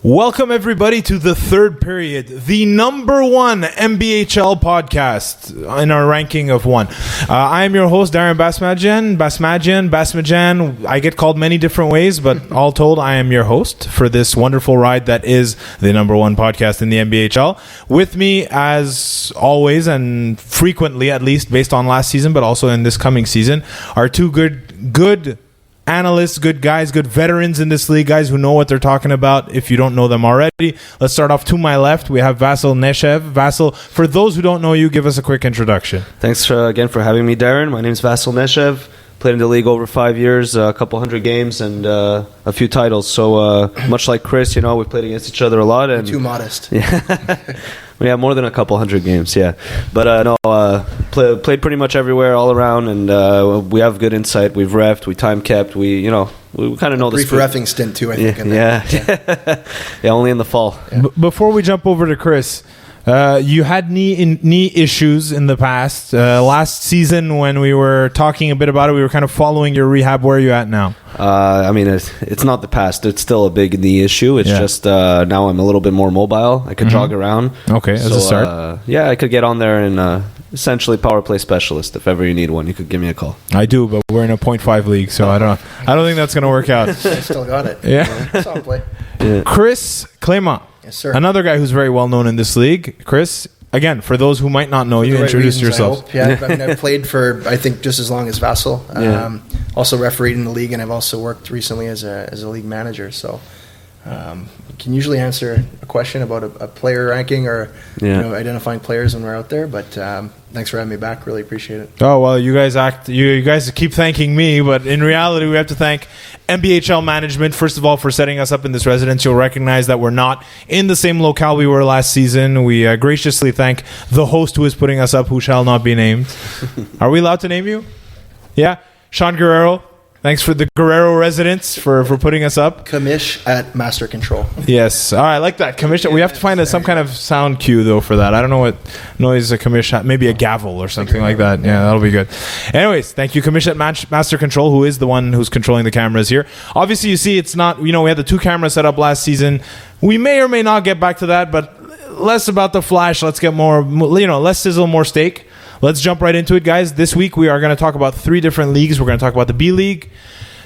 Welcome, everybody, to the third period, the number one MBHL podcast in our ranking of one. I am your host, Darren Basmadjian. I get called many different ways, but all told, I am your host for this wonderful ride that is the number one podcast in the MBHL. With me, as always, and frequently, at least, based on last season, but also in this coming season, are two good analysts, good guys, good veterans in this league, guys who know what they're talking about if you don't know them already. Let's start off to my left. We have Vasyl Neshev. Vasyl, for those who don't know you, give us a quick introduction. Thanks again for having me, Darren. My name is Vasyl Neshev. Played in the league over 5 years, a couple hundred games, and a few titles. So much like Chris, we've played against each other a lot. And too modest. Yeah. We have more than a couple hundred games, yeah. But played pretty much everywhere, all around, and we have good insight. We've reffed, we time kept, we kind of know the brief reffing stint too, I think. Yeah, only in the fall. Yeah. Before we jump over to Chris, you had knee issues in the past. Last season, when we were talking a bit about it, we were kind of following your rehab. Where are you at now? It's not the past. It's still a big knee issue. It's just now I'm a little bit more mobile. I could jog around. Okay, as a start. I could get on there and essentially power play specialist. If ever you need one, you could give me a call. I do, but we're in a 0.5 league, so I don't think that's going to work out. I still got it. Yeah. Solid play. Yeah. Chris Clément. Yes, sir. Another guy who's very well known in this league. Chris, again, for those who might not know you, introduce yourself. I've played for, I think, just as long as Vasyl. Also refereed in the league, and I've also worked recently as a league manager. So can usually answer a question about a player ranking or identifying players when we're out there. But thanks for having me back. Really appreciate it. Oh, well, you guys keep thanking me, but in reality, we have to thank MBHL management, first of all, for setting us up in this residence. You'll recognize that we're not in the same locale we were last season. We graciously thank the host who is putting us up, who shall not be named. Are we allowed to name you? Yeah? Sean Guerrero. Thanks for the Guerrero residence for putting us up. Commish at Master Control. Yes. All right, I like that. Commish. We have to find some kind of sound cue, though, for that. I don't know what noise a commish, maybe a gavel or something like that. Yeah, that'll be good. Anyways, thank you, Commish at Master Control, who is the one who's controlling the cameras here. Obviously, you see, it's not, we had the two cameras set up last season. We may or may not get back to that, but less about the flash. Let's get more, less sizzle, more steak. Let's jump right into it, guys. This week, we are going to talk about three different leagues. We're going to talk about the B League,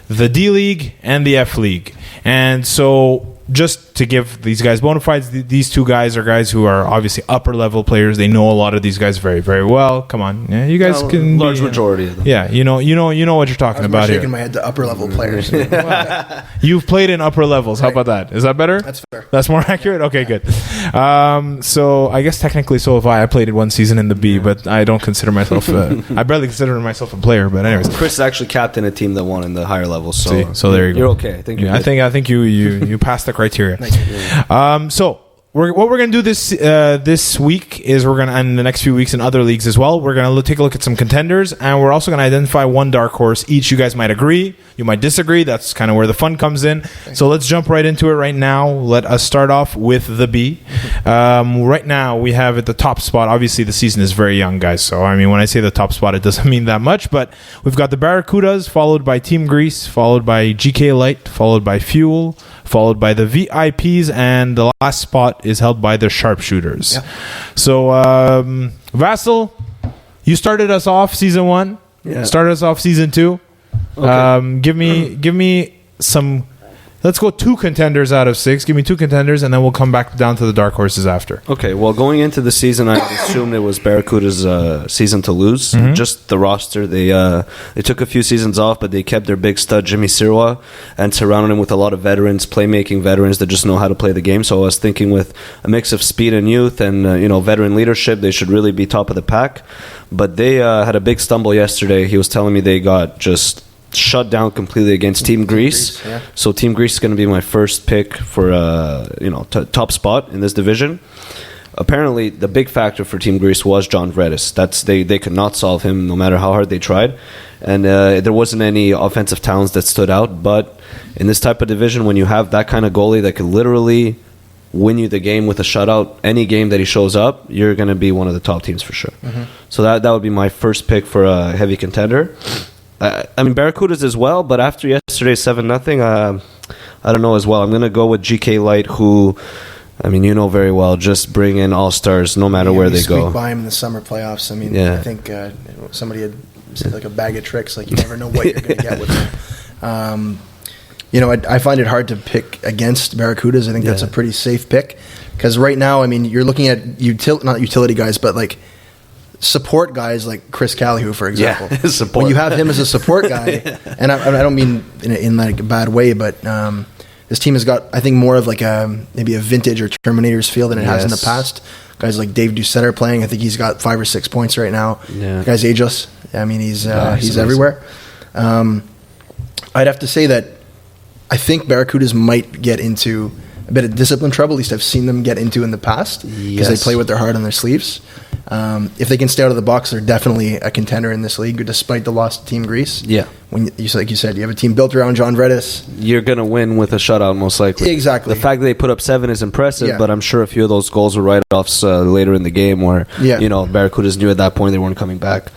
the D League, and the F League. And so, just to give these guys bona fides, these two guys are guys who are obviously upper level players. They know a lot of these guys very, very well. Come on, you guys can large majority of them. Yeah, you know what you're talking about here. Shaking my head to upper level players. You've played in upper levels. How about that? Is that better? That's fair. That's more accurate. Okay, good. So I guess technically, so have I. I played it one season in the B, but I don't consider myself. I barely consider myself a player. But anyways, Chris is actually captain a team that won in the higher levels. So there you go. You're okay. I think. I think you passed the criteria. So what we're going to do this week is we're going to, and the next few weeks in other leagues as well, we're going to take a look at some contenders, and we're also going to identify one dark horse each. You guys might agree, you might disagree. That's kind of where the fun comes in. So let's jump right into it right now. Let us start off with the B. Right now we have at the top spot, obviously the season is very young, guys, so I mean when I say the top spot it doesn't mean that much, but we've got the Barracudas, followed by Team Greece, followed by GK Light, followed by Fuel, followed by the VIPs, and the last spot is held by the Sharpshooters. Yep. So, Vasyl, you started us off season 1. Yeah. Started us off season 2. Okay. Give me some. Let's go 2 contenders out of 6. Give me 2 contenders, and then we'll come back down to the dark horses after. Okay, well, going into the season, I assumed it was Barracuda's season to lose. Mm-hmm. Just the roster. They took a few seasons off, but they kept their big stud, Jimmy Sirois, and surrounded him with a lot of veterans, playmaking veterans that just know how to play the game. So I was thinking with a mix of speed and youth and veteran leadership, they should really be top of the pack. But they had a big stumble yesterday. He was telling me they got just shut down completely against Team Greece. Yeah. So Team Greece is going to be my first pick for top spot in this division. Apparently, the big factor for Team Greece was John Vredis. They could not solve him no matter how hard they tried. And there wasn't any offensive talents that stood out. But in this type of division, when you have that kind of goalie that could literally win you the game with a shutout, any game that he shows up, you're going to be one of the top teams for sure. Mm-hmm. So that would be my first pick for a heavy contender. I mean, Barracudas as well, but after yesterday's 7-0, I don't know as well. I'm going to go with GK Light, who, I mean, you know very well, just bring in all-stars no matter where they go. By him in the summer playoffs. I mean, I think somebody had said like a bag of tricks, like you never know what you're going to get with him. I find it hard to pick against Barracudas. I think that's a pretty safe pick because right now, I mean, you're looking at not utility guys, but like support guys like Chris Callihoo, for example. Yeah, support. When you have him as a support guy, and I don't mean in like a bad way, but this team has got, I think, more of like maybe a vintage or Terminators feel than it has in the past. Guys like Dave Doucette are playing. I think he's got 5 or 6 points right now. Yeah. The guy's ageless. I mean, he's everywhere. I'd have to say that I think Barracudas might get into a bit of discipline trouble. At least I've seen them get into in the past because they play with their heart on their sleeves. If they can stay out of the box, they're definitely a contender in this league, despite the loss to Team Greece. Yeah. When like you said, you have a team built around John Vredis. You're going to win with a shutout, most likely. Exactly. The fact that they put up 7 is impressive, but I'm sure a few of those goals were write-offs later in the game where, Barracudas knew at that point they weren't coming back.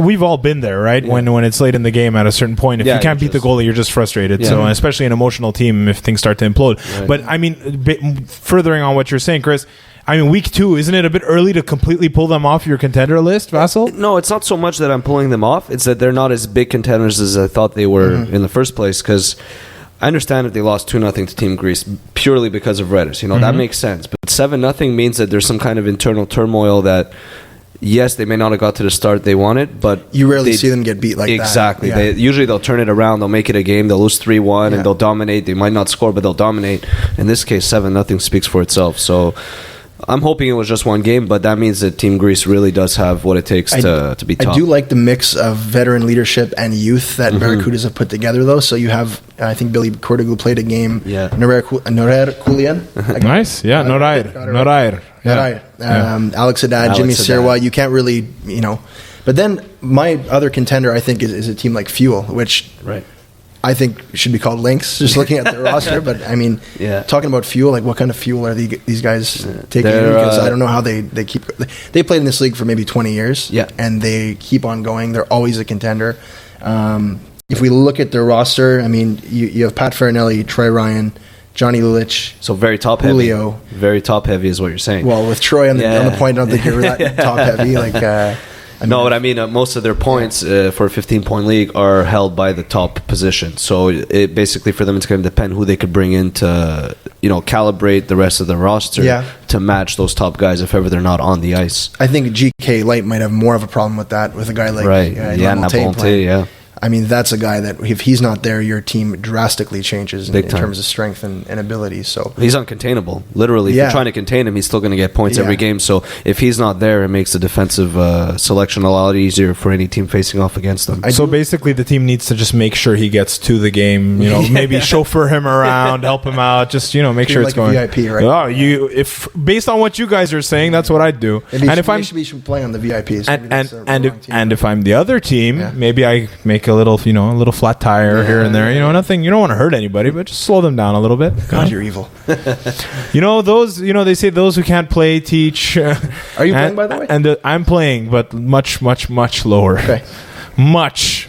We've all been there, right? Yeah. When it's late in the game at a certain point, if you can't beat the goalie, you're just frustrated. So, especially an emotional team, if things start to implode. Right. But I mean, furthering on what you're saying, Chris, I mean, week 2, isn't it a bit early to completely pull them off your contender list, Vasil? No, it's not so much that I'm pulling them off. It's that they're not as big contenders as I thought they were in the first place. Because I understand that they lost 2-0 to Team Greece purely because of Redis. That makes sense. But 7-0 means that there's some kind of internal turmoil that, yes, they may not have got to the start they wanted, but you rarely see them get beat like exactly. that. Exactly. Usually they'll turn it around, they'll make it a game, they'll lose 3-1, and they'll dominate. They might not score, but they'll dominate. In this case, 7-0 speaks for itself. So I'm hoping it was just one game, but that means that Team Greece really does have what it takes to be top. I do like the mix of veteran leadership and youth that Barracudas have put together, though. So you have, I think Billy Cordegout played a game. Yeah. Norair Kulian. Nice. Yeah, Norair. Alex Haddad, Jimmy Sirwa. You can't really, But then my other contender, I think, is a team like Fuel, which I think should be called Lynx, just looking at their roster. But, I mean, talking about Fuel, like what kind of fuel are these guys taking in? Because I don't know how they keep... They played in this league for maybe 20 years, and they keep on going. They're always a contender. If we look at their roster, I mean, you have Pat Farinelli, Troy Ryan, Johnny Lulich. So very top Julio. Heavy. Very top heavy is what you're saying. Well, with Troy on the point, I don't think you're that top heavy. But I mean, most of their points for a 15-point league are held by the top position. So it basically for them, it's going to depend who they could bring in to, calibrate the rest of the roster to match those top guys if ever they're not on the ice. I think GK Light might have more of a problem with that with a guy like Naponte. I mean, that's a guy that if he's not there, your team drastically changes in terms of strength and ability. So he's uncontainable. Literally, if you're trying to contain him, he's still going to get points every game. So if he's not there, it makes the defensive selection a lot easier for any team facing off against them. So basically, the team needs to just make sure he gets to the game. Maybe chauffeur him around, help him out. Just make sure it's going. VIP, right? Oh, if based on what you guys are saying, that's what I'd do. Maybe he should be playing on the VIPs. And if I'm the other team, maybe I make a little flat tire here and there. Nothing. You don't want to hurt anybody, but just slow them down a little bit. God, you're evil. They say those who can't play teach. Are you playing, by the way? And I'm playing, but much, much, much lower. Okay. Much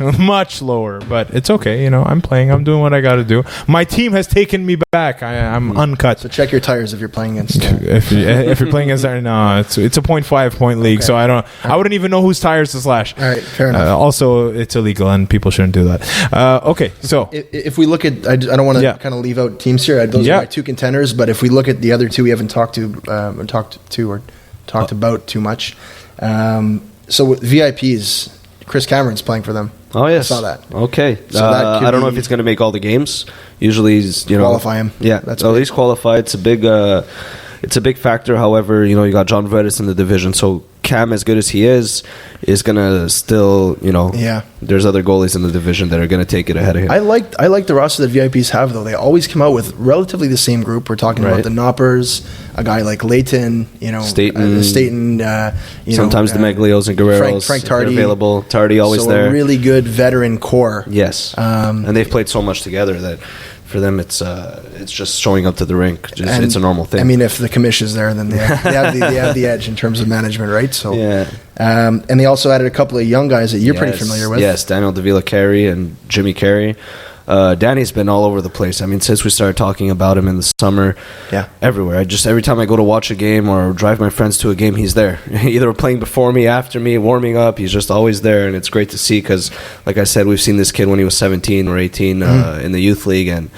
lower, but it's okay. I'm playing. I'm doing what I got to do. My team has taken me back. I'm uncut. So check your tires if you're playing against. If you're playing against, no, it's a 0.5 point league. Okay. So I wouldn't even know whose tires to slash. All right, fair enough. Also, it's illegal and people shouldn't do that. Okay, so if we look at, I don't want to kind of leave out teams here. Those are my 2 contenders. But if we look at the other 2, we haven't talked about too much. So with VIPs. Chris Cameron's playing for them. Oh, yes. I saw that. Okay. So I don't know if he's going to make all the games. Usually he's, qualify him. Yeah. That's at least qualified. It's a big factor. However, you got John Vredis in the division. So Cam, as good as he is going to still, there's other goalies in the division that are going to take it ahead of him. I like the roster that VIPs have, though. They always come out with relatively the same group. We're talking about the Knoppers, a guy like Leighton, Staten, sometimes the Meglios and Guerreros. Frank Tardy. Available. Tardy always there. A really good veteran core. Yes. And they've played so much together that for them it's just showing up to the rink. It's a normal thing. I mean, if the commish is there, then they have the edge in terms of management, right? So and they also added a couple of young guys that you're pretty familiar with. Yes, Daniel Davila Carey and Jimmy Carey. Danny's been all over the place. I mean, since we started talking about him in the summer, everywhere. Every time I go to watch a game or drive my friends to a game, he's there. Either playing before me, after me, warming up. He's just always there, and it's great to see because, like I said, we've seen this kid when he was 17 or 18 in the youth league, and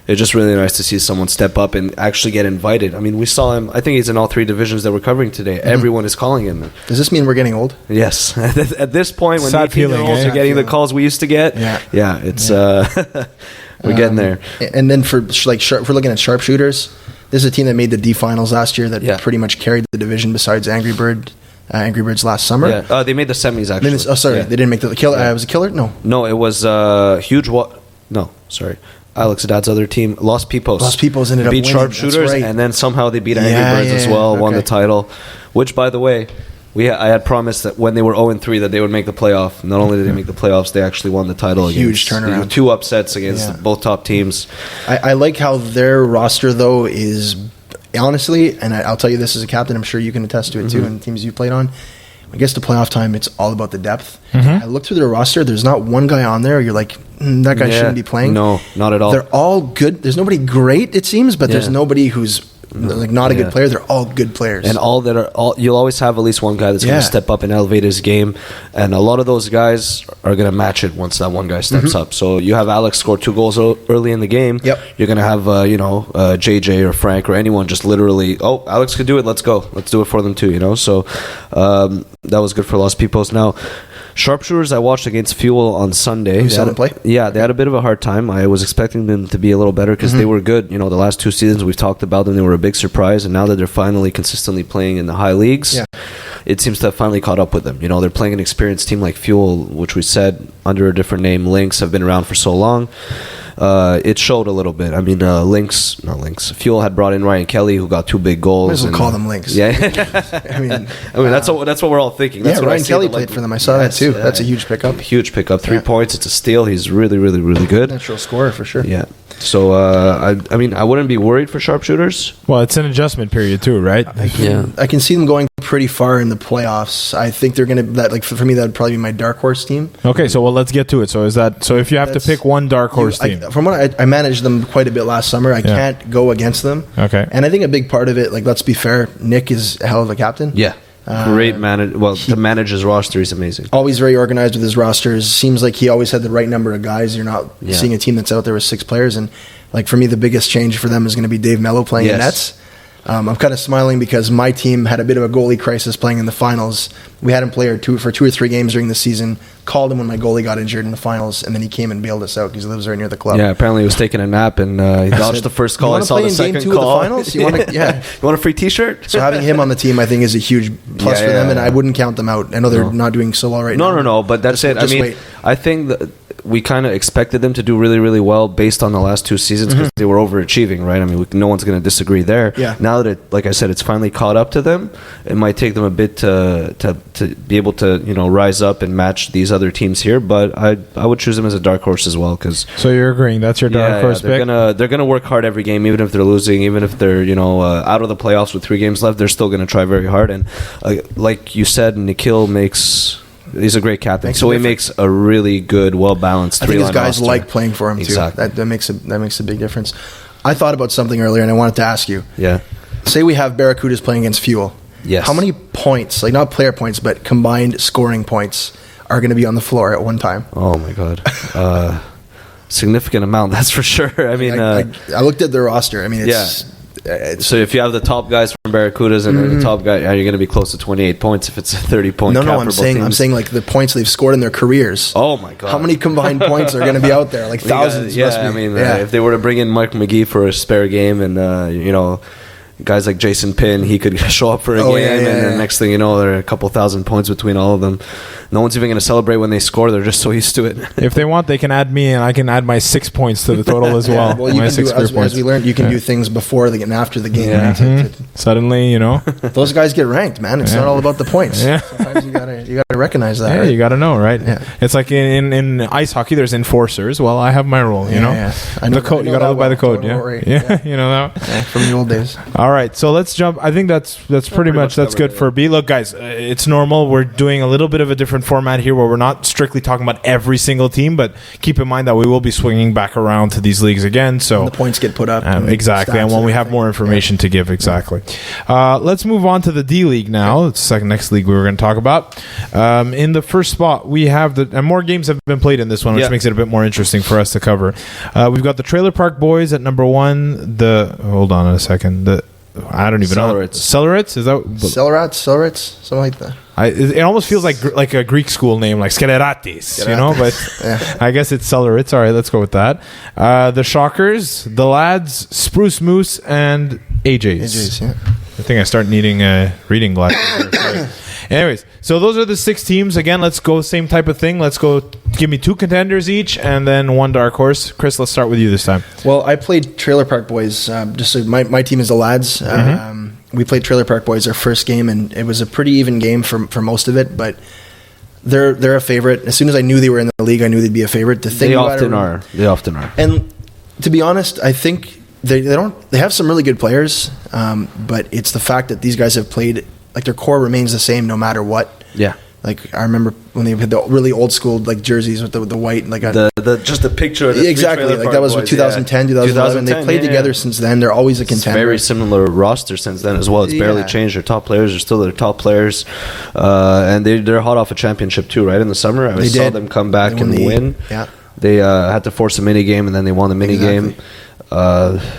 it's just really nice to see someone step up and actually get invited. I mean, we saw him. I think he's in all 3 divisions that we're covering today. Everyone is calling him. Does this mean we're getting old? Yes. At this point, when Sad 18-year-olds feeling, are getting the calls we used to get, it's we're getting there. And then for if we're looking at sharpshooters, this is a team that made the D finals last year that pretty much carried the division besides Angry Birds last summer. Yeah, they made the semis actually. They didn't make the killer. Was it killer? No, it was huge. No, sorry. Alex Haddad's other team, Los Pipos. Los Pipos ended up beat winning. Sharpshooters, Right. and then somehow they beat Angry Birds as well, won the title. Which, by the way, I had promised that when they were 0-3 that they would make the playoff. Not only did they make the playoffs, they actually won the title. Huge turnaround. 2 upsets against both top teams. I like how their roster, though, is honestly, and I'll tell you this as a captain, I'm sure you can attest to it too, and teams you played on. I guess to playoff time, it's all about the depth. I looked through their roster. There's not one guy on there you're like, that guy shouldn't be playing. No, not at all. They're all good. There's nobody great, it seems, but there's nobody who's not a good player. They're all good players. And you'll always have at least one guy that's going to step up and elevate his game. And a lot of those guys are going to match it once that one guy steps up. So you have Alex score 2 goals early in the game. Yep. You're going to have, JJ or Frank or anyone just literally, Alex could do it. Let's go. Let's do it for them too, So that was good for Los Pipos. Now, Sharpshooters, I watched against Fuel on Sunday. You saw them play? Yeah, they had a bit of a hard time. I was expecting them to be a little better because they were good. The last 2 seasons we've talked about them. They were a big surprise, and now that they're finally consistently playing in the high leagues, it seems to have finally caught up with them. They're playing an experienced team like Fuel, which we said under a different name, Lynx, have been around for so long. It showed a little bit. I mean, Fuel had brought in Ryan Kelly, who got 2 big goals. Might as well call them Lynx. Yeah, I mean that's what we're all thinking. That's what Ryan Kelly played for them. I saw that too. Yeah. That's a huge pickup. Huge pickup. 3 points. It's a steal. He's really, really, really good. Natural scorer for sure. Yeah. So I mean, I wouldn't be worried for Sharpshooters. Well, it's an adjustment period too, right? I can see them going pretty far in the playoffs. I think they're going to for me that would probably be my dark horse team. Okay, so let's get to it. So if you have to pick one dark horse team? From what I managed them quite a bit last summer. I can't go against them. Okay. And I think a big part of it, let's be fair, Nick is a hell of a captain. Yeah. Great manager. Well, to manage his roster, he's amazing. Always very organized with his rosters. Seems like he always had the right number of guys. You're not seeing a team that's out there with 6 players. And for me, the biggest change for them is going to be Dave Mello playing in nets. I'm kind of smiling because my team had a bit of a goalie crisis playing in the finals. We had him play for 2 or 3 games during the season. Called him when my goalie got injured in the finals, and then he came and bailed us out because he lives right near the club. Yeah, apparently he was taking a nap and he dodged the first call. I saw the second game 2 call. Of the finals? You want a free T-shirt? So having him on the team, I think, is a huge plus for them, and I wouldn't count them out. I know they're not doing so well right now. No, but that's it. I mean, wait. I think that we kind of expected them to do really, really well based on the last 2 seasons because they were overachieving, right? I mean, no one's going to disagree there. Yeah. Now that, like I said, it's finally caught up to them, it might take them a bit to be able to rise up and match these other teams here. But I would choose them as a dark horse as well because. So you're agreeing that's your dark horse pick? They're gonna work hard every game, even if they're losing, even if they're out of the playoffs with 3 games left. They're still gonna try very hard. And like you said, Nikhil he's a great captain, so he makes a really good, well-balanced 3-line roster. I think his guys like playing for him too. That makes a big difference. I thought about something earlier, and I wanted to ask you. Yeah. Say we have Barracudas playing against Fuel. Yes. How many points, not player points, but combined scoring points, are going to be on the floor at one time? Oh my God. Significant amount, that's for sure. I mean, I looked at their roster. I mean, so if you have the top guys from Barracudas and the top guy, you're going to be close to 28 points if it's a 30-point. No, I'm saying the points they've scored in their careers. Oh my God! How many combined points are going to be out there? Thousands. I mean, if they were to bring in Mike McGee for a spare game, and guys like Jason Pinn, he could show up for a game, and the next thing you know, there are a couple thousand points between all of them. No one's even going to celebrate when they score. They're just so used to it. If they want, they can add me, and I can add my 6 points to the total as well. Well, you can do, as we learned, you can do things before and after the game. Yeah. Suddenly, those guys get ranked, man. It's not all about the points. Yeah. Sometimes you got to You got to recognize that. Yeah, right? you got to know, right? Yeah. It's like in ice hockey, there's enforcers. Well, I have my role, you know? Yeah. I know The code, I know you got to that live by the well. code, yeah? Right. Yeah, you know that? Yeah, from the old days. All right, so let's jump. I think that's pretty much that's good for B. Look, guys, it's normal. We're doing a little bit of a different format here where we're not strictly talking about every single team, but keep in mind that we will be swinging back around to these leagues again. So And the points get put up. exactly, and when we have more information to give, exactly. Let's move on to the D League now. It's the next league we were going to talk about. In the first spot, we have and more games have been played in this one, which makes it a bit more interesting for us to cover. We've got the Trailer Park Boys at number 1. Hold on a second. I don't even know. Celerits? Is that Celerats, something like that. It almost feels like a Greek school name, like Skeleratis, you know. But I guess it's Celerits. All right, let's go with that. The Shockers, the Lads, Spruce Moose, and AJ's. Yeah. I think I start needing reading glasses. Anyways, so those are the 6 teams. Again, let's go same type of thing. Let's go. Give me 2 contenders each, and then 1 dark horse. Chris, let's start with you this time. Well, I played Trailer Park Boys. Just so my team is the Lads. We played Trailer Park Boys our first game, and it was a pretty even game for most of it. But they're a favorite. As soon as I knew they were in the league, I knew they'd be a favorite. They often are. And to be honest, I think they have some really good players, but it's the fact that these guys have played. Like their core remains the same no matter what. Yeah. Like I remember when they had the really old school like jerseys with the white like just the picture of the exactly like that was with 2010 2011 they played together since then. They're always a contender. Very similar roster since then as well. It's barely changed. Their top players are still their top players, and they're hot off a championship too. Right in the summer, I saw them come back and win. Yeah, they had to force a mini game and then they won the mini game.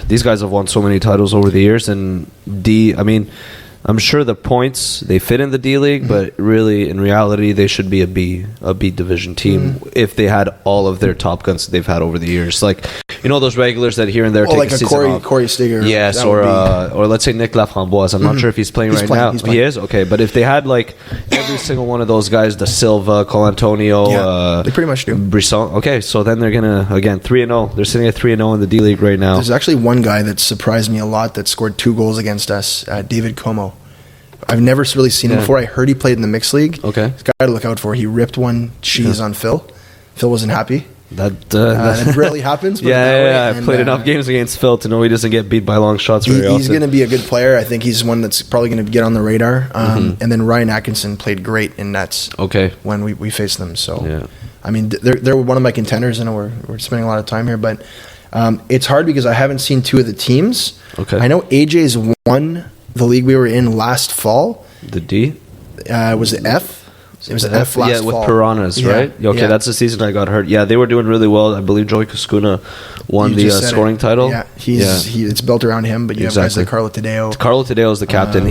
These guys have won so many titles over the years, and I'm sure the points they fit in the D League, but really in reality they should be a B division team if they had all of their top guns that they've had over the years. Like those regulars that here and there take like a season off. Corey Steger. Yes, or let's say Nick Laframboise. I'm not sure if he's playing now. He is? Okay, but if they had like every single one of those guys, Da Silva, Colantonio, they pretty much do. Brisson. Okay, so then they're gonna again 3-0. They're sitting at 3-0 in the D League right now. There's actually one guy that surprised me a lot that scored 2 goals against us, David Como. I've never really seen him before. I heard he played in the mixed league. Okay, this guy to look out for. He ripped one cheese on Phil. Phil wasn't happy. That rarely happens. But I played enough games against Phil to know he doesn't get beat by long shots very often. He's going to be a good player. I think he's one that's probably going to get on the radar. And then Ryan Atkinson played great in nets. Okay, when we faced them. So they're one of my contenders. I know we're spending a lot of time here, but it's hard because I haven't seen 2 of the teams. Okay, I know AJ's won the league we were in last fall. The D? Was it F? It was F last fall. Yeah, with Piranhas, right? Okay, that's the season I got hurt. Yeah, they were doing really well. I believe Joey Kuskuna won the scoring title. Yeah, it's built around him, but you have guys like Carlo Tadeo. Carlo Tadeo is the captain.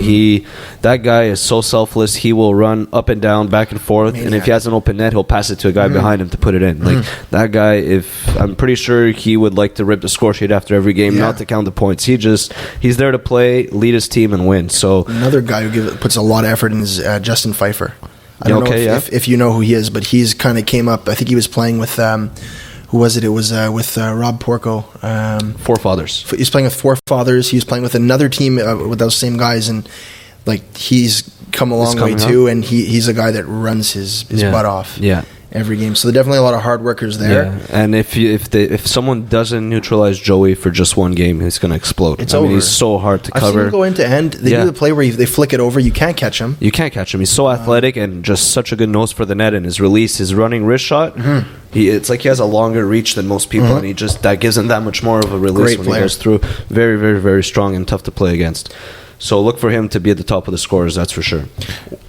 That guy is so selfless. He will run up and down, back and forth, and if he has an open net, he'll pass it to a guy behind him to put it in. Like that guy, I'm pretty sure he would like to rip the score sheet after every game, not to count the points. He's there to play, lead his team, and win. So another guy who puts a lot of effort in is Justin Pfeiffer. I don't know if you know who he is, but he's kind of came up. I think he was playing with who was it? It was with Rob Porco. Forefathers. He's playing with Forefathers. He was playing with another team with those same guys, and like he's come a long way too. And he's a guy that runs his butt off. Yeah. Every game, so definitely a lot of hard workers there. Yeah. And if someone doesn't neutralize Joey for just one game, he's going to explode. It's over. He's so hard to cover. I've seen him go end to end. They do the play where they flick it over. You can't catch him. You can't catch him. He's so athletic and just such a good nose for the net. And his release, his running wrist shot, it's like he has a longer reach than most people, and that gives him that much more of a release when he goes through. Very, very, very strong and tough to play against. So look for him to be at the top of the scores, that's for sure.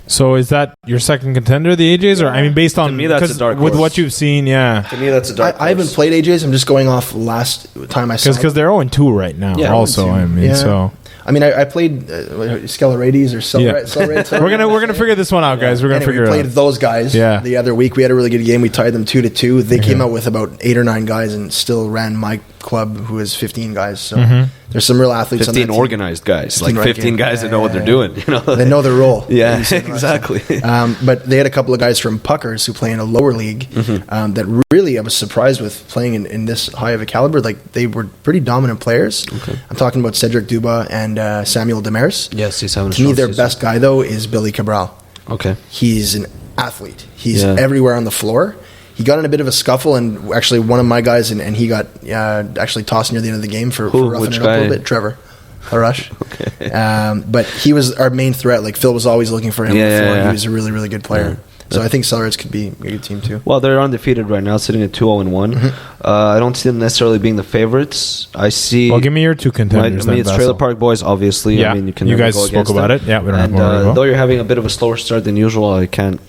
So is that your second contender, the AJs? Or based on... To me, that's a dark with horse. what you've seen, To me, that's a dark horse. I haven't played AJs. I'm just going off last time I saw because they're 0-2 right now. Yeah, also, 0-2. So... I played Skelerides or Celerate. We're gonna figure this one out, guys. We're gonna figure it out. We played those guys the other week. We had a really good game. We tied them 2-2. They came out with about 8 or 9 guys and still ran my club, who is 15 guys. So there's some real athletes. 15 on that organized guys, 15 guys that know what they're doing. They know their role. Yeah, exactly. But they had a couple of guys from Puckers who play in a lower league that really I was surprised with playing in this high of a caliber. Like they were pretty dominant players. Okay. I'm talking about Cedric Duba and Samuel Demers. Yes, he's having a To me, their season. best guy though is Billy Cabral. Okay. He's an athlete. He's everywhere on the floor. He got in a bit of a scuffle, and actually one of my guys, and he got actually tossed near the end of the game for roughing it up a little bit. Trevor Harash. Okay. But he was our main threat. Like Phil was always looking for him on the floor. Yeah. He was a really, really good player. Yeah. So I think Sellards could be a good team too. Well, they're undefeated right now, sitting at 2-0-1. I don't see them necessarily being the favorites. I see. Well, give me your two contenders. It's Trailer Park Boys, obviously. Yeah, I mean, you guys spoke about it. Yeah, we don't have more to go. Though you're having a bit of a slower start than usual, I can't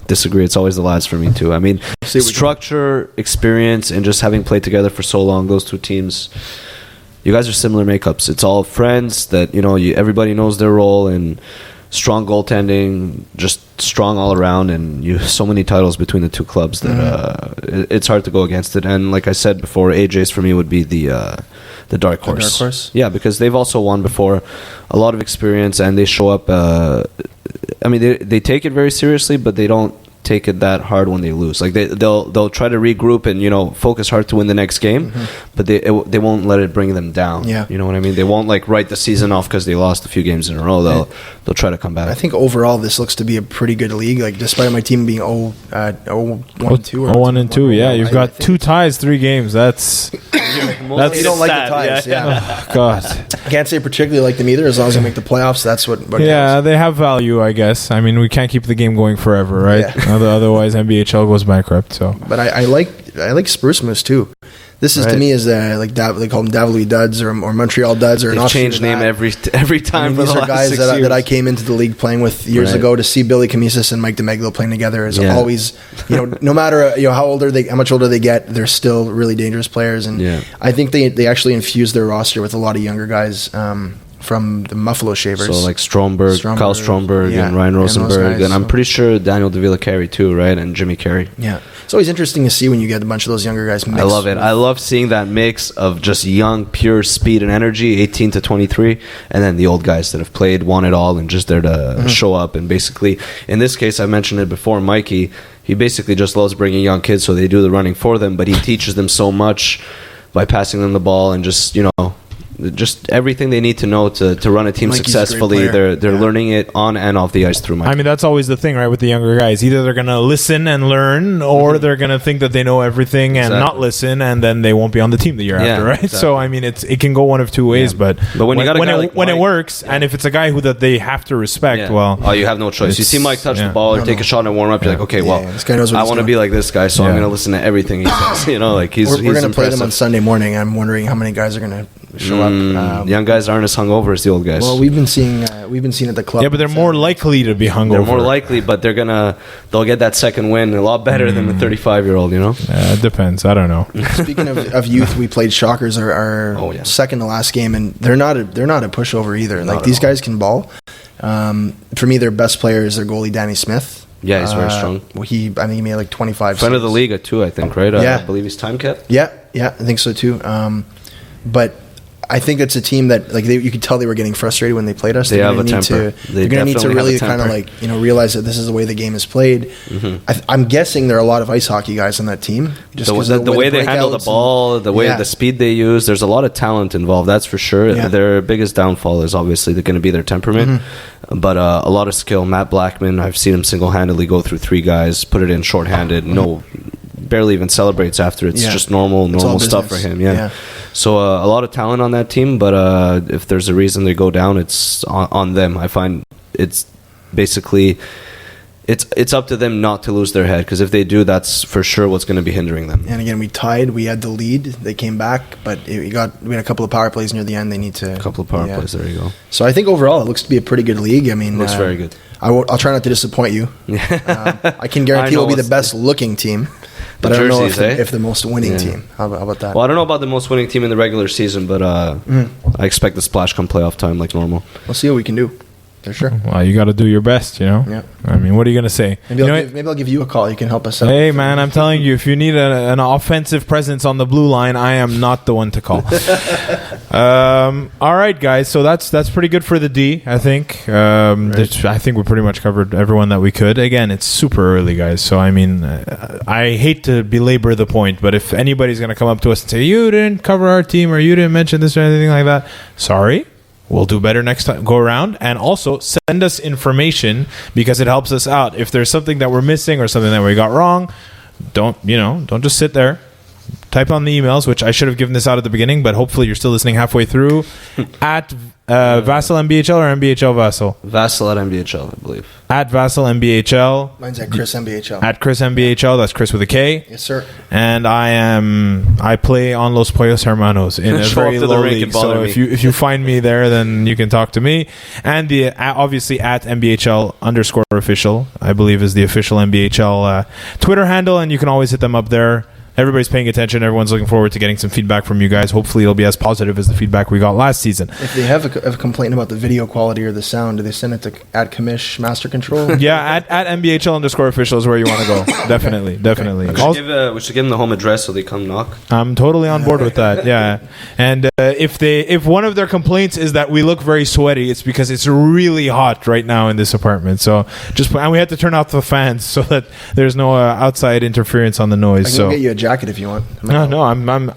disagree. It's always the lads for me too. I mean, structure, experience, and just having played together for so long, those two teams. You guys are similar makeups. It's all friends that everybody knows their role, and strong goaltending, just strong all around, and so many titles between the two clubs that it's hard to go against it. And like I said before, AJ's for me would be the dark horse. The dark horse? Yeah, because they've also won before, a lot of experience, and they show up. I mean, they take it very seriously, but they don't take it that hard when they lose. Like they'll try to regroup and focus hard to win the next game, but they won't let it bring them down. Yeah. You know what I mean? They won't write the season off because they lost a few games in a row. They'll try to come back. I think overall this looks to be a pretty good league. Like despite my team being 0-1-2 or 0-1-2, yeah, you've got 2 ties, 3 games. That's you don't like the ties. Yeah. God, I can't say particularly like them either. As long as they make the playoffs, that's what counts. They have value, I guess. I mean, we can't keep the game going forever, right? Yeah. Otherwise, NBHL goes bankrupt. So, but I like Spruce Moose too. This is to me is they call them Davily Duds or Montreal Duds or they've changed name every time. These are guys that I came into the league playing with years ago. To see Billy Kamisis and Mike DeMeglo playing together is always no matter how much older they get, they're still really dangerous players. And I think they actually infuse their roster with a lot of younger guys. From the Buffalo Shavers. So like Stromberg, Kyle Stromberg, and Ryan Rosenberg. And I'm pretty sure Daniel Davila Carey too, right? And Jimmy Carey. Yeah. It's always interesting to see when you get a bunch of those younger guys mixed. I love it. I love seeing that mix of just young, pure speed and energy, 18 to 23, and then the old guys that have played, won it all, and just there to show up. And basically, in this case, I mentioned it before, Mikey, he basically just loves bringing young kids so they do the running for them, but he teaches them so much by passing them the ball and just everything they need to know to run a team successfully. They're learning it on and off the ice through Mike. I mean, that's always the thing, right, with the younger guys. Either they're going to listen and learn, or they're going to think that they know everything and not listen, and then they won't be on the team the year after, right? Exactly. So, I mean, it can go one of two ways, but when it works, and if it's a guy that they have to respect, you have no choice. You see Mike touch the ball or take a shot and warm up, you're like, okay, this guy knows what I want to be like this guy, so I'm going to listen to everything he says. We're going to play them on Sunday morning. I'm wondering how many guys are going to show up. Young guys aren't as hungover as the old guys. Well, we've been seeing at the club. Yeah, but they're more likely to be hungover. They're more likely, but they'll get that second win a lot better than the 35-year-old. It depends. I don't know. Speaking of youth, we played Shockers our second to last game, and they're not a pushover either. Like these guys can ball. For me, their best player is their goalie Danny Smith. Yeah, he's very strong. I think he made like 25. Friend of the league too, I think, right? I believe he's time kept. Yeah, I think so too. But I think it's a team that you could tell they were getting frustrated when they played us. They have a temper. They're going to need to really kind of realize that this is the way the game is played. I'm guessing there are a lot of ice hockey guys on that team. Just the way they handle the ball, the speed they use. There's a lot of talent involved. That's for sure. Yeah. Their biggest downfall is obviously going to be their temperament, but a lot of skill. Matt Blackman, I've seen him single-handedly go through 3 guys, put it in shorthanded. Barely even celebrates after. It's just normal stuff for him. Yeah. So a lot of talent on that team, but if there's a reason they go down, it's on them. I find it's basically it's up to them not to lose their head, because if they do, that's for sure what's going to be hindering them. And again, we tied. We had the lead. They came back, but we had a couple of power plays near the end. They need to a couple of power plays. There you go. So I think overall it looks to be a pretty good league. I mean, it looks very good. I'll try not to disappoint you. I can guarantee we'll be the best looking team. But I don't know if the most winning team. How about that? Well, I don't know about the most winning team in the regular season, but I expect the splash come playoff time like normal. We'll see what we can do. For sure. Well, you got to do your best, Yeah. I mean, what are you going to say? Maybe I'll give you a call. You can help us out. Hey, man, I'm telling you, if you need an offensive presence on the blue line, I am not the one to call. All right, guys. So that's pretty good for the D, I think. I think we pretty much covered everyone that we could. Again, it's super early, guys. So, I mean, I hate to belabor the point, but if anybody's going to come up to us and say, you didn't cover our team or you didn't mention this or anything like that, sorry. we'll do better next time go around. And also send us information because it helps us out. If there's something that we're missing or something that we got wrong, don't just sit there. Type on the emails, which I should have given this out at the beginning, but hopefully you're still listening halfway through. At Vassal MBHL or MBHL Vassal? Vassal at MBHL, I believe. At Vassal MBHL. Mine's at Chris MBHL. At Chris MBHL. That's Chris with a K. Yes, sir. And I play on Los Pollos Hermanos in a Show very up to the low rink league. and bother So me. if you find me there, then you can talk to me. And obviously at MBHL_official, I believe is the official MBHL Twitter handle, and you can always hit them up there. Everybody's paying attention. Everyone's looking forward to getting some feedback from you guys. Hopefully it'll be as positive as the feedback we got last season. If they have a complaint about the video quality or the sound, do they send it to at Commish Master Control? Yeah, at MBHL_official is where you want to go. Definitely. We should give them the home address so they come knock. I'm totally on board with that. Yeah, and if one of their complaints is that we look very sweaty, it's because it's really hot right now in this apartment. So and we had to turn off the fans so that there's no outside interference on the noise. I can So get you a jacket if you want. no,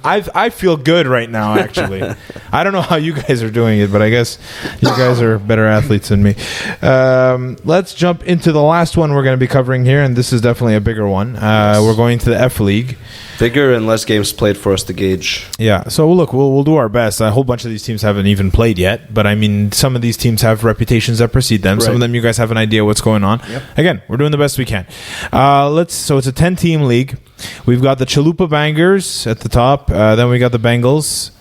I feel good right now. Actually, I don't know how you guys are doing it, but I guess you guys are better athletes than me. Let's jump into the last one we're going to be covering here, and this is definitely a bigger one. We're going to the F League. Bigger and less games played for us to gauge. Yeah, so look, we'll do our best. A whole bunch of these teams haven't even played yet, but I mean, some of these teams have reputations that precede them. Right. Some of them, you guys have an idea what's going on. Yep. Again, we're doing the best we can. So it's a 10-team league. We've got the Chalupa Bangers at the top. Then we got the Bengals.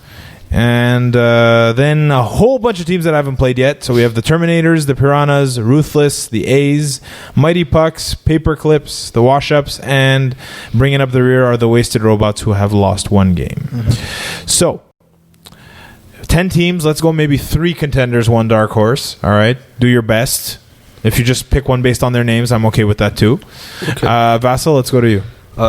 And then a whole bunch of teams that haven't played yet. So we have the Terminators, the Piranhas, Ruthless, the A's, Mighty Pucks, Paperclips, the Wash-Ups, and bringing up the rear are the Wasted Robots, who have lost one game. Mm-hmm. So 10 teams. Let's go maybe 3 contenders, 1 dark horse. All right. Do your best. If you just pick one based on their names, I'm okay with that too. Okay. Vassal, let's go to you.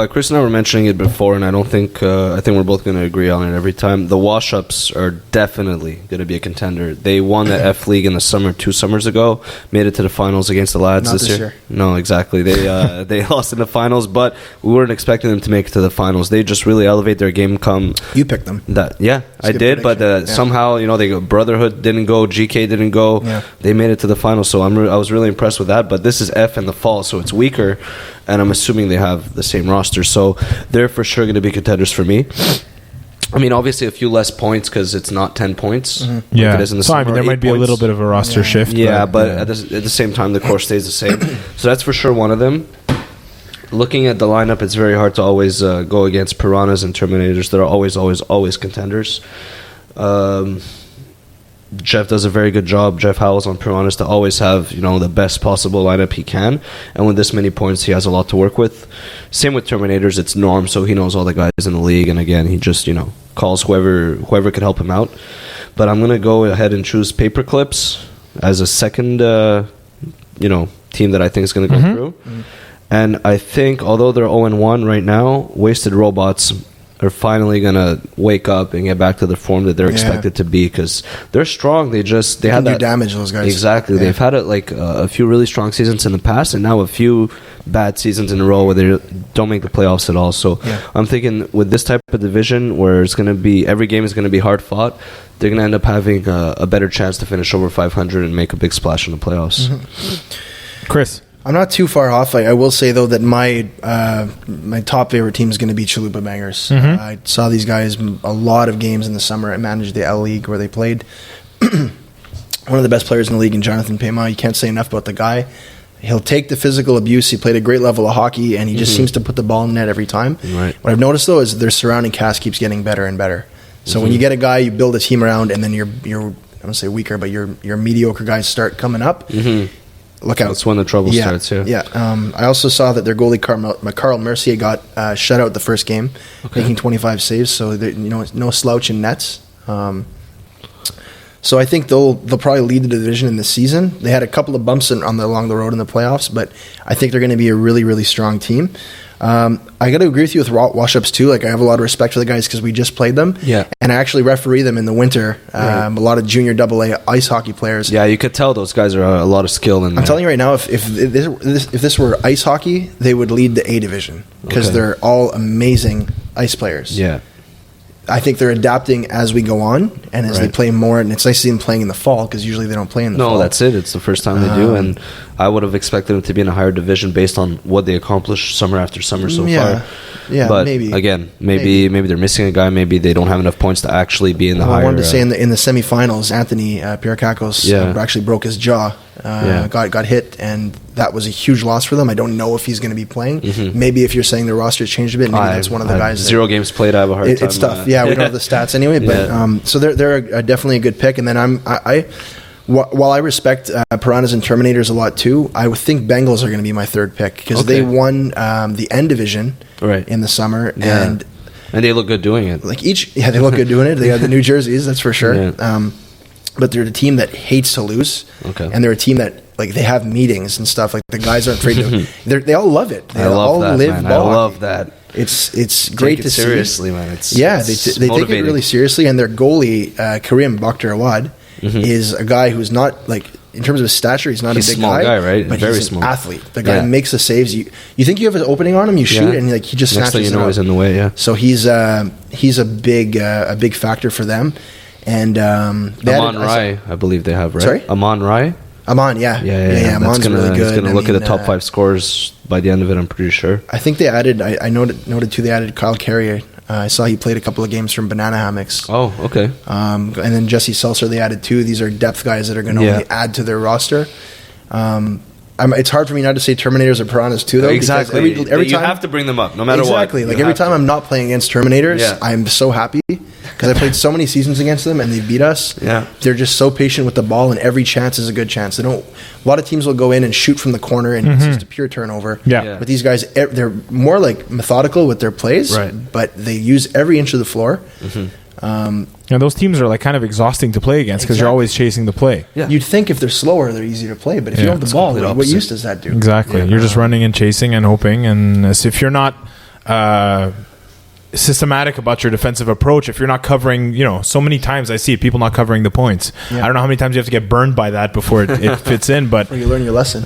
Chris and I were mentioning it before, and I think we're both going to agree on it every time. The Wash-Ups are definitely going to be a contender. They won the F League in the summer 2 summers ago, made it to the finals against the Lads this year. No, exactly. They lost in the finals, but we weren't expecting them to make it to the finals. They just really elevate their game. You picked them. I did, but somehow they go. Brotherhood didn't go, GK didn't go. Yeah. They made it to the finals, so I was really impressed with that. But this is F in the fall, so it's weaker, and I'm assuming they have the same roster, so they're for sure going to be contenders for me. I mean, obviously a few less points because it's not 10 points. Mm-hmm. Yeah, like it is in the summer, there might be a little bit of a roster shift. Yeah, but at the same time, the core stays the same. So that's for sure one of them. Looking at the lineup, it's very hard to always go against Piranhas and Terminators. They're always contenders. Jeff does a very good job. Jeff Howells on Piranhas to always have the best possible lineup he can, and with this many points, he has a lot to work with. Same with Terminators. It's Norm, so he knows all the guys in the league, and again, he just calls whoever could help him out. But I'm gonna go ahead and choose Paperclips as a second, team that I think is gonna go through. Mm-hmm. And I think, although they're 0-1 right now, Wasted Robots are finally going to wake up and get back to the form that they're expected to be, because they're strong. They had that damage, those guys. Exactly. Yeah. They've had a few really strong seasons in the past, and now a few bad seasons in a row where they don't make the playoffs at all. So I'm thinking with this type of division where it's going to be, every game is going to be hard fought, they're going to end up having a better chance to finish over 500 and make a big splash in the playoffs. Mm-hmm. Chris? I'm not too far off. I will say, though, that my top favorite team is going to be Chalupa Bangers. Mm-hmm. I saw these guys a lot of games in the summer. I managed the L League where they played. One of the best players in the league in Jonathan Pema. You can't say enough about the guy. He'll take the physical abuse. He played a great level of hockey, and he just seems to put the ball in the net every time. Right. What I've noticed, though, is their surrounding cast keeps getting better and better. So when you get a guy, you build a team around, and then your I don't say weaker, but your mediocre guys start coming up. Mm-hmm. Look out. That's when the trouble starts, Yeah. I also saw that their goalie, Carl Mercier, got shut out the first game, making 25 saves, so no slouch in nets. So I think they'll probably lead the division in the season. They had a couple of bumps along the road in the playoffs, but I think they're going to be a really, really strong team. I got to agree with you with Wash-Ups too. I have a lot of respect for the guys because we just played them. Yeah. And I actually referee them in the winter. Right. A lot of junior AA ice hockey players. Yeah, you could tell those guys are a lot of skill in there. I'm telling you right now, if this were ice hockey, they would lead the A division because they're all amazing ice players. Yeah. I think they're adapting as we go on, and as they play more. And it's nice to see them playing in the fall, because usually they don't play in the fall. No, that's it. It's the first time they do, and I would have expected them to be in a higher division based on what they accomplished summer after summer so far. Yeah, but maybe. Again, maybe they're missing a guy. Maybe they don't have enough points to actually be in the higher. I wanted to say in the semifinals, Anthony Pierrakakos actually broke his jaw. Got hit, and that was a huge loss for them. I don't know if he's going to be playing. Maybe if you're saying the roster's changed a bit, maybe that's one of the guys. 0 games played. I have a hard time. It's tough. Yeah, we don't have the stats anyway. But so they're definitely a good pick. And then while I respect Piranhas and Terminators a lot too, I would think Bengals are going to be my third pick, because they won the N division in the summer, and they look good doing it. Like they look good doing it. They got the new jerseys, that's for sure. But they're the team that hates to lose, and they're a team that they have meetings and stuff. Like the guys aren't afraid to. They all love it. They all live ball. I love that. It's great to see. Seriously, man. It's they take it really seriously, and their goalie Karim Bakhtar-Awad is a guy who's not in terms of his stature, he's not a big small guy, right? But Very he's small. An athlete. The guy makes the saves. You think you have an opening on him, you shoot, and he just snatches it. Next thing you know, he's in the way. Yeah. So he's a big factor for them. And Amon Rai, I believe they have, right? Sorry? Amon Rai? Amon, yeah. Amon's really good. He's going to look at the top 5 scores by the end of it, I'm pretty sure. I think they added, I noted too, they added Kyle Carrier. I saw he played a couple of games from Banana Hammocks. Oh, okay. And then Jesse Seltzer they added too. These are depth guys that are going to only add to their roster. It's hard for me not to say Terminators or Piranhas too, though. Exactly. Every time, you have to bring them up, no matter what. Exactly. Every time I'm not playing against Terminators, I'm so happy, because I played so many seasons against them, and they beat us. Yeah. They're just so patient with the ball, and every chance is a good chance. They don't. A lot of teams will go in and shoot from the corner, and it's just a pure turnover. Yeah. But these guys, they're more methodical with their plays, but they use every inch of the floor. And those teams are kind of exhausting to play against, because you're always chasing the play. Yeah. You'd think if they're slower, they're easy to play, but if you don't have the ball, what use does that do? Exactly. You're just running and chasing and hoping, and if you're not systematic about your defensive approach, if you're not covering, so many times I see people not covering the points. I don't know how many times you have to get burned by that before it fits in, but or you learn your lesson.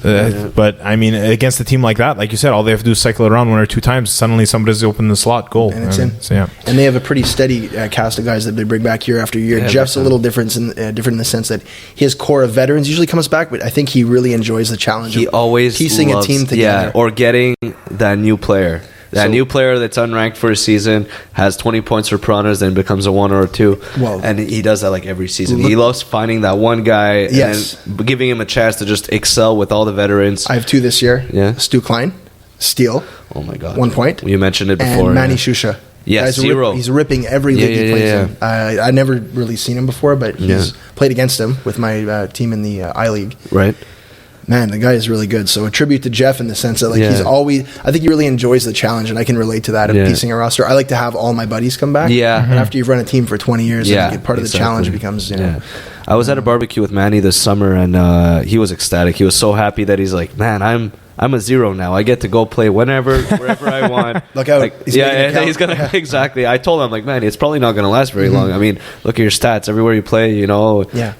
But I mean, against a team like that, like you said, all they have to do is cycle it around 1 or 2 times, suddenly somebody's opened the slot, goal, and it's in. So, yeah. And they have a pretty steady cast of guys that they bring back year after year. Jeff's a little different in the sense that his core of veterans usually comes back, but I think he really enjoys the challenge. He always piecing a team together, or getting that new player. That new player that's unranked for a season has 20 points for Piranhas, then becomes a 1 or a 2. And he does that every season. He loves finding that one guy and giving him a chance to just excel with all the veterans. I have 2 this year. Yeah. Stu Klein, steal. Oh my God. 1 point. You mentioned it before. And Manny Shusha. Yes, 0. He's ripping every league he plays in. I never really seen him before, but he's played against him with my team in the I-League. Right. Man, the guy is really good. So a tribute to Jeff in the sense that he's always, I think he really enjoys the challenge, and I can relate to that of piecing a roster. I like to have all my buddies come back. Yeah. And after you've run a team for 20 years, I think part of the challenge becomes, I was at a barbecue with Manny this summer, and he was ecstatic. He was so happy that he's like, man, I'm a 0 now. I get to go play whenever, wherever I want. Look out. He's going to, exactly. I told him, man, it's probably not going to last very long. I mean, look at your stats. Everywhere you play, you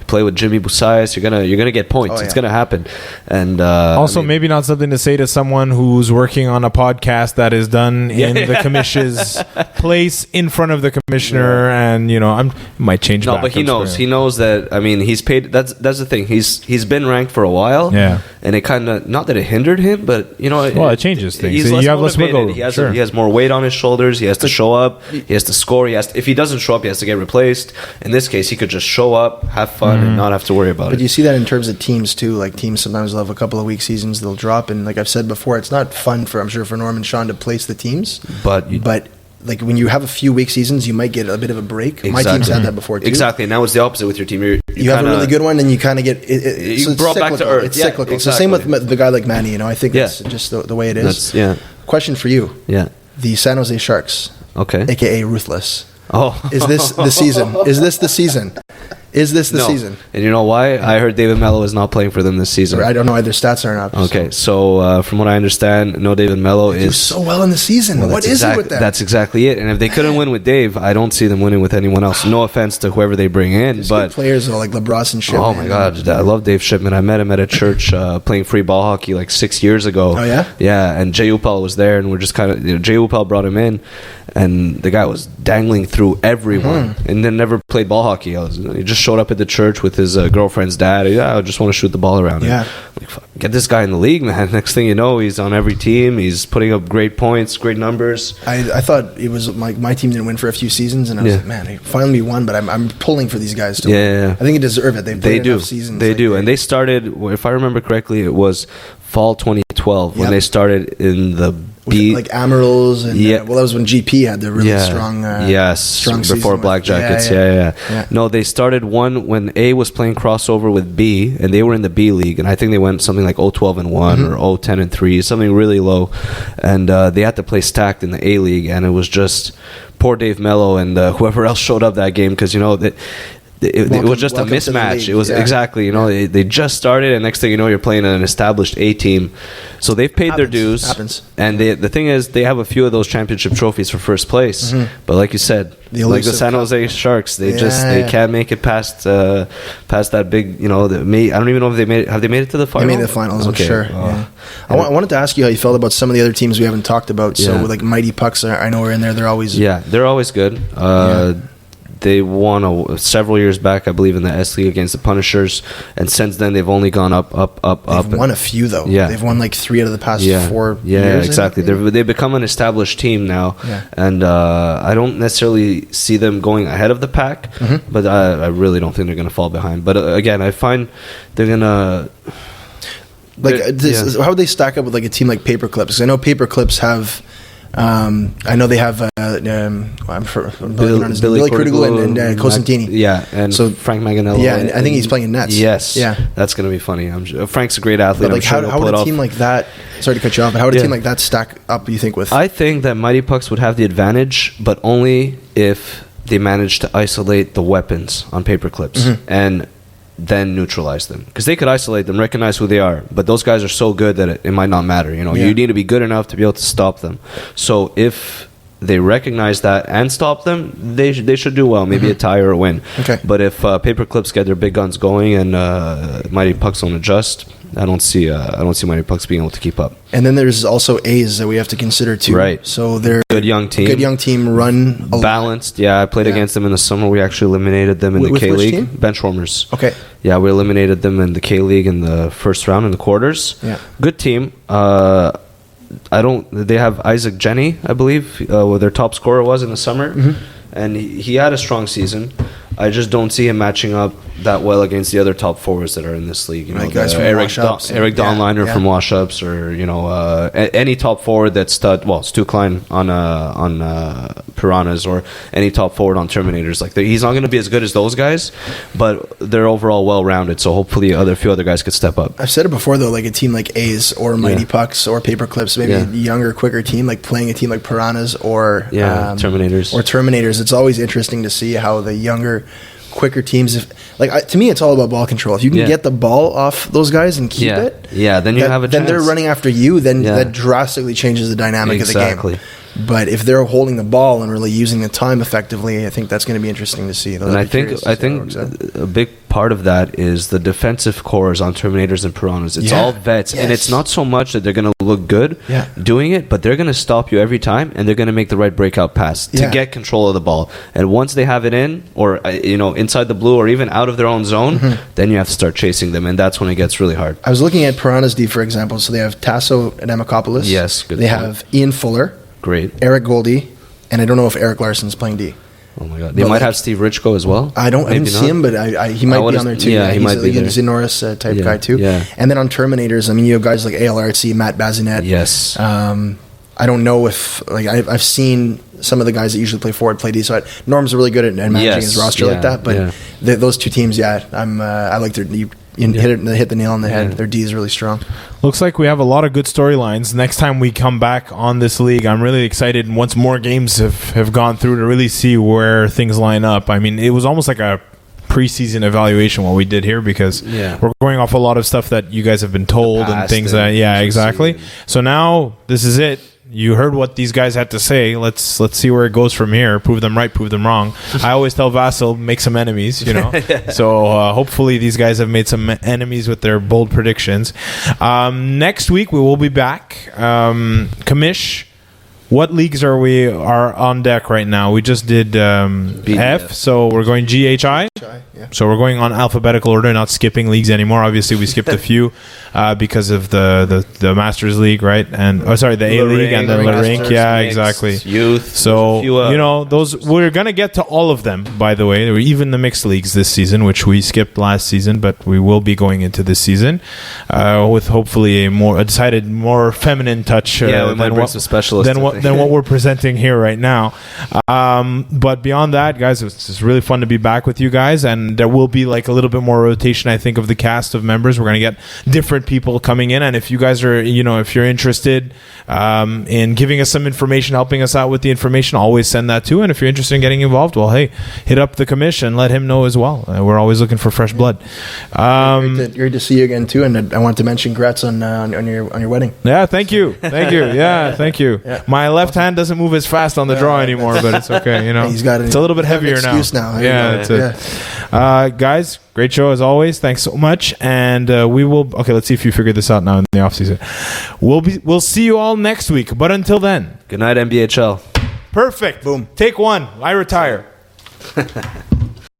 play with Jimmy Busais, you're going to get points. It's going to happen. And also, maybe not something to say to someone who's working on a podcast that is done in the commissioner's place in front of the commissioner, and, I might change back. No, but he knows. He knows that, I mean, he's paid. That's the thing. He's been ranked for a while. Yeah. And it kind of, not that it hindered him, but it changes things. He's you have less wiggle. He has more weight on his shoulders. He has to show up. He has to score. If he doesn't show up, he has to get replaced. In this case, he could just show up, have fun, and not have to worry about it. But you see that in terms of teams too. Teams sometimes will have a couple of weak seasons, they'll drop, and like I've said before, it's not fun for Norm and Sean to place the teams. But when you have a few weak seasons, you might get a bit of a break. Exactly. My team's had that before too. Exactly. Now it's the opposite with your team. You have a really good one, and you kind of get it. You brought back to earth. It's cyclical. Exactly. So same with the guy like Manny. I think that's just the way it is. Question for you. Yeah. The San Jose Sharks. Okay. AKA Ruthless. Oh. Is this the season? Is this the season? Is this the No. season? And you know why? I heard David Mello is not playing for them this season. Or I don't know why their stats aren't up. Okay, so from what I understand, no David Mello They do is so well in the season. Well, What is it with that? That's exactly it. And if they couldn't win with Dave, I don't see them winning with anyone else. No offense to whoever they bring in, There's but good players though, like LeBron and Shipman. oh my god, I love Dave Shipman. I met him at a church playing free ball hockey like 6 years ago. Oh, yeah? Yeah, and Jay Upal was there, and we're just kind of Jay Upal brought him in, and the guy was dangling through everyone, and then never played ball hockey. He just showed up at the church with his girlfriend's dad. Yeah, I just want to shoot the ball around. Yeah. Like, fuck, get this guy in the league, man. Next thing you know, he's on every team. He's putting up great points, great numbers. I thought it was my team didn't win for a few seasons, and I was Yeah. like, man, they finally won. But I'm pulling for these guys to Yeah, win. yeah. I think they deserve it. They've They played do. enough seasons. They Like, do. And they started, if I remember correctly, it was fall 2012 when Yep. they started in the with, B. like Amarals and Yeah. well, that was when GP had the really strong. yes, strong before season Black with- Jackets. Yeah. No, they started one when A was playing crossover with B, and they were in the B league, and I think they went something like 0-12-1 or 0-10-3, something really low, and they had to play stacked in the A league, and it was just poor Dave Mello and whoever else showed up that game because it was just a Welcome to the mismatch. league. It was Yeah. exactly, they just started, and next thing you know, you're playing an established A team. So they've paid their dues. Happens. And the thing is, they have a few of those championship trophies for first place. But like you said, The like the elusive San cup. Jose Sharks, they Yeah. can't make it past that big. I don't even know if they made it. Have they made it to the They final? made the finals, Okay. I'm sure. Oh. Yeah. I wanted to ask you how you felt about some of the other teams we haven't talked about. So Yeah. like Mighty Pucks, I know we're in there. They're always Yeah, they're always good. They won several years back, I believe, in the S League against the Punishers, and since then they've only gone up. They've won a few though. Yeah. They've won like 3 out of the past 4 yeah, years. exactly. They've become an established team now, Yeah. and I don't necessarily see them going ahead of the pack, but I really don't think they're going to fall behind. But again, I find they're going to How would they stack up with like a team like Paperclips? Because I know Paperclips have. I know they have. Billy Krugel and Cosentini. Yeah, and So- Frank Manganello. Yeah, and I think he's playing in Nets. Yes, Yeah. that's going to be funny. Frank's a great athlete. But like, I'm sure he'll how pull would it a off. team like that? Sorry to cut you off, but how would a Yeah. team like that stack up? You think with? I think that Mighty Pucks would have the advantage, but only if they manage to isolate the weapons on Paperclips and then neutralize them. Because they could isolate them, recognize who they are, but those guys are so good that it might not matter. Yeah. You need to be good enough to be able to stop them. So if they recognize that and stop them, they should do well. Maybe a tie or a win. Okay. But if Paperclips get their big guns going and Mighty Pucks don't adjust, I don't see Mighty Pucks being able to keep up. And then there's also A's that we have to consider too. Right. So they're Good young team. good young team, run a lot. Balanced. Yeah, I played Yeah. against them in the summer. We actually eliminated them in the With K which League. team? Benchwarmers. Okay. Yeah, we eliminated them in the K League in the first round in the quarters. Yeah. Good team. They have Isaac Jenny, I believe, where their top scorer was in the summer, and he had a strong season. I just don't see him matching up that well against the other top forwards that are in this league. Like guys from Eric Washups and- Eric Donliner yeah. from Washups, or any top forward that's Stu Klein on Piranhas, or any top forward on Terminators. Like he's not going to be as good as those guys, but they're overall well rounded. So hopefully, a few other guys could step up. I've said it before though, like a team like A's or Mighty Yeah. Pucks or Paperclips, maybe Yeah. a younger, quicker team, like playing a team like Piranhas or Terminators. or Terminators. It's always interesting to see how the younger, quicker teams. To me, it's all about ball control. If you can Yeah. get the ball off those guys and keep it, then you have a then chance. they're running after you. Then Yeah. that drastically changes the dynamic of the Exactly. game. But if they're holding the ball and really using the time effectively, I think that's going to be interesting to see. And I think a big part of that is the defensive cores on Terminators and Piranhas. It's Yeah. all vets, and Yes. it's not so much that they're going to look good Yeah. doing it, but they're going to stop you every time, and they're going to make the right breakout pass to Yeah. get control of the ball. And once they have it in, or inside the blue, or even out of their own zone, then you have to start chasing them, and that's when it gets really hard. I was looking at Piranhas D, for example. So they have Tasso and Emakopoulos. Yes, good They point. have Ian Fuller, Great. Eric Goldie, and I don't know if Eric Larson's playing D. Oh my God. They But might like- have Steve Richko as well. I didn't Maybe see not. him, but he might be would've- on there too. yeah, he might be He's there. a Norris type Yeah, guy too. yeah. And then on Terminators, I mean, you have guys like AL Artsy, Matt Bazinet. Yes. I don't know if I've seen some of the guys that usually play forward play D. So Norm's really good at managing Yes, his roster yeah, like that. But yeah. those two teams, I like their. Hit the nail on the head. Yeah. Their D is really strong. Looks like we have a lot of good storylines. Next time we come back on this league, I'm really excited. Once more games have gone through to really see where things line up. I mean, it was almost like a preseason evaluation what we did here, because we're going off a lot of stuff that you guys have been told and things that exactly. So now this is it. You heard what these guys had to say. Let's see where it goes from here. Prove them right, prove them wrong. I always tell Vasil, make some enemies, you know. So hopefully these guys have made some enemies with their bold predictions. Next week we will be back. Kamish, what leagues are on deck right now? We just did F, so we're going GHI. So we're going on alphabetical order, not skipping leagues anymore. Obviously, we skipped a few because of the Masters League, right? And the A League and then the Rink. Yeah, exactly. Youth. So those we're gonna get to all of them. By the way, even the mixed leagues this season, which we skipped last season, but we will be going into this season with hopefully a decided more feminine touch. We might bring some specialists than what we're presenting here right now. But beyond that, guys, it's just really fun to be back with you guys, and there will be like a little bit more rotation, I think, of the cast of members. We're going to get different people coming in, and if you guys are, if you're interested in giving us some information, helping us out with the information, always send that too. And if you're interested in getting involved, well, hey, hit up the commission, let him know as well. We're always looking for fresh blood. Great to see you again too, and I want to mention congrats on your wedding. Yeah, thank you. Yeah, thank you. Yeah. My left hand doesn't move as fast on the draw anymore, but it's okay. He's got it's a little bit heavier now. Yeah, that's it. Guys, great show as always. Thanks so much, and we will. Okay, let's see if you figured this out now in the off season. We'll see you all next week. But until then, good night, NBHL. Perfect. Boom. Take one. I retire.